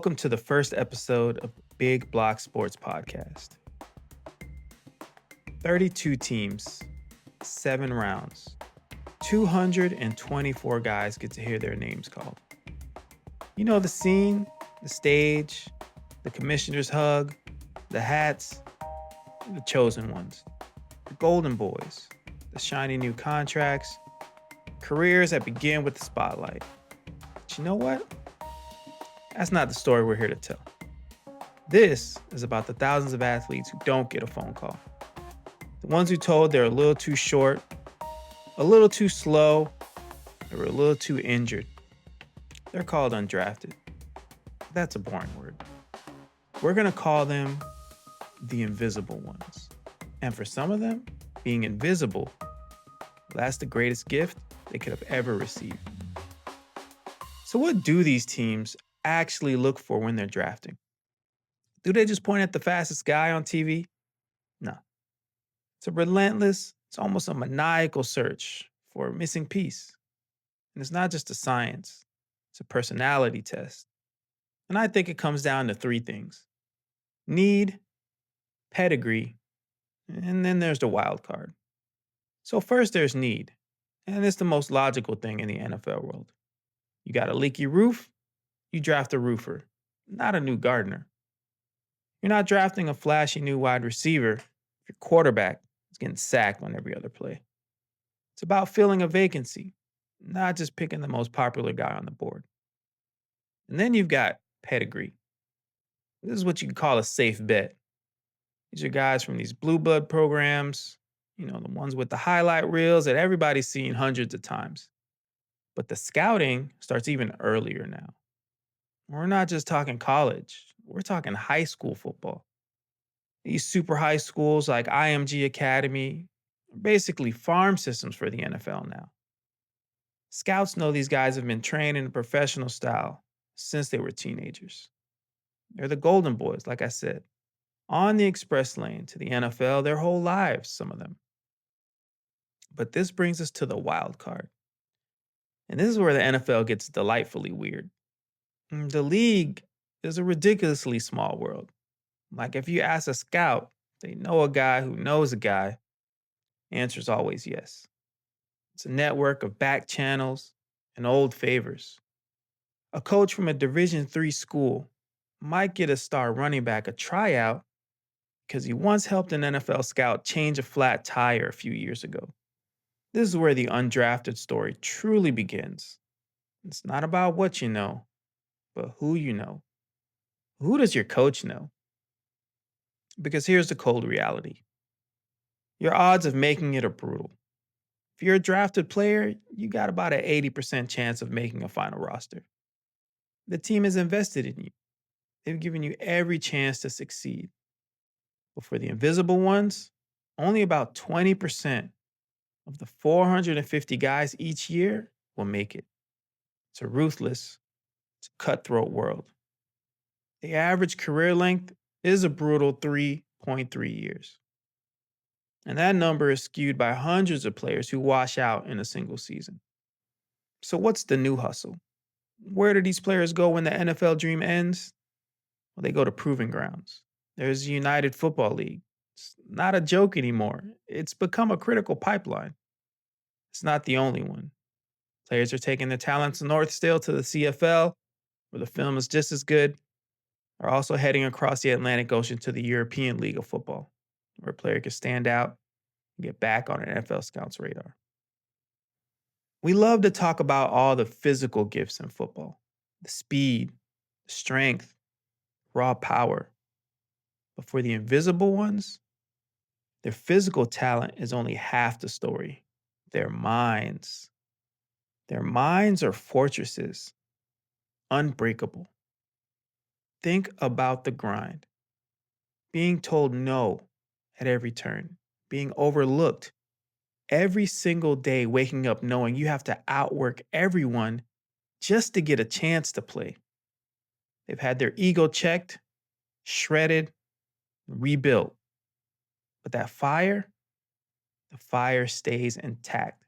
Welcome to the first episode of the Big Block Sports Podcast. 32 teams, 7 rounds, 224 guys get to hear their names called. You know the scene, the stage, the commissioner's hug, the hats, the chosen ones, the golden boys, the shiny new contracts, careers that begin with the spotlight. But you know what? That's not the story we're here to tell. This is about the thousands of athletes who don't get a phone call. The ones who told they're a little too short, a little too slow, or a little too injured. They're called undrafted. That's a boring word. We're going to call them the invisible ones. And for some of them, being invisible, that's the greatest gift they could have ever received. So what do these teams actually look for when they're drafting? Do they just point at the fastest guy on TV? No. It's a relentless, it's almost a maniacal search for a missing piece. And it's not just a science, it's a personality test. And I think it comes down to 3 things: need, pedigree, and then there's the wild card. So first there's need, and it's the most logical thing in the NFL world. You got a leaky roof, you draft a roofer, not a new gardener. You're not drafting a flashy new wide receiver if your quarterback is getting sacked on every other play. It's about filling a vacancy, not just picking the most popular guy on the board. And then you've got pedigree. This is what you can call a safe bet. These are guys from these blue blood programs, the ones with the highlight reels that everybody's seen hundreds of times. But the scouting starts even earlier now. We're not just talking college, we're talking high school football. These super high schools like IMG Academy are basically farm systems for the NFL now. Scouts know these guys have been trained in a professional style since they were teenagers. They're the golden boys, like I said, on the express lane to the NFL their whole lives, some of them. But this brings us to the wild card. And this is where the NFL gets delightfully weird. The league is a ridiculously small world. Like if you ask a scout, they know a guy who knows a guy, the answer is always yes. It's a network of back channels and old favors. A coach from a Division III school might get a star running back a tryout because he once helped an NFL scout change a flat tire a few years ago. This is where the undrafted story truly begins. It's not about what you know, but who you know. Who does your coach know? Because here's the cold reality. Your odds of making it are brutal. If you're a drafted player, you got about an 80% chance of making a final roster. The team is invested in you. They've given you every chance to succeed. But for the invisible ones, only about 20% of the 450 guys each year will make it. It's a ruthless, it's a cutthroat world. The average career length is a brutal 3.3 years. And that number is skewed by hundreds of players who wash out in a single season. So what's the new hustle? Where do these players go when the NFL dream ends? Well, they go to proving grounds. There's the United Football League. It's not a joke anymore. It's become a critical pipeline. It's not the only one. Players are taking their talents north still to the CFL, where the film is just as good, are also heading across the Atlantic Ocean to the European League of Football, where a player can stand out and get back on an NFL scout's radar. We love to talk about all the physical gifts in football: the speed, the strength, raw power. But for the invisible ones, their physical talent is only half the story. Their minds. Their minds are fortresses, unbreakable. Think about the grind. Being told no at every turn, being overlooked every single day, waking up knowing you have to outwork everyone just to get a chance to play. They've had their ego checked, shredded, rebuilt. But that fire, the fire stays intact.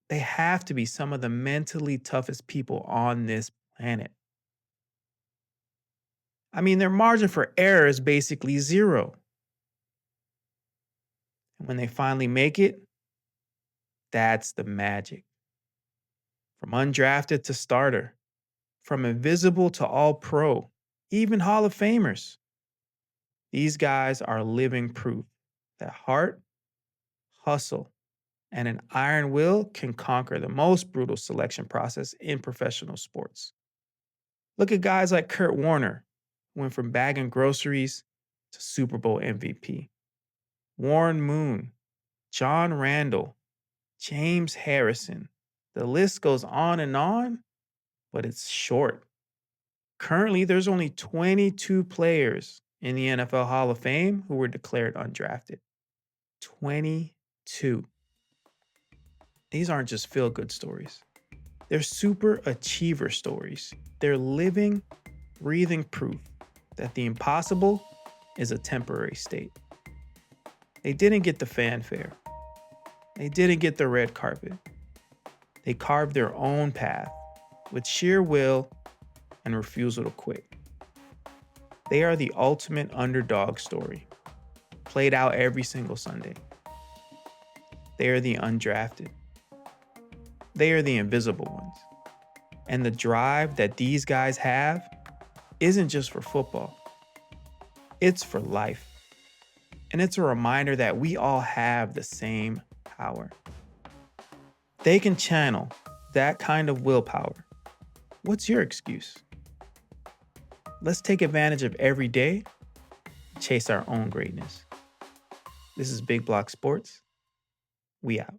They have to be some of the mentally toughest people on this planet. I mean, their margin for error is basically zero. And when they finally make it, that's the magic. From undrafted to starter, from invisible to all pro, even Hall of Famers. These guys are living proof that heart, hustle, and an iron will can conquer the most brutal selection process in professional sports. Look at guys like Kurt Warner, who went from bagging groceries to Super Bowl MVP. Warren Moon, John Randall, James Harrison. The list goes on, but it's short. Currently, there's only 22 players in the NFL Hall of Fame who were declared undrafted. 22. These aren't just feel good stories, they're super achiever stories. They're living, breathing proof that the impossible is a temporary state. They didn't get the fanfare, they didn't get the red carpet. They carved their own path with sheer will and refusal to quit. They are the ultimate underdog story, played out every single Sunday. They are the undrafted. They are the invisible ones. And the drive that these guys have isn't just for football, it's for life. And it's a reminder that we all have the same power. They can channel that kind of willpower. What's your excuse? Let's take advantage of every day, chase our own greatness. This is Big Block Sports. We out.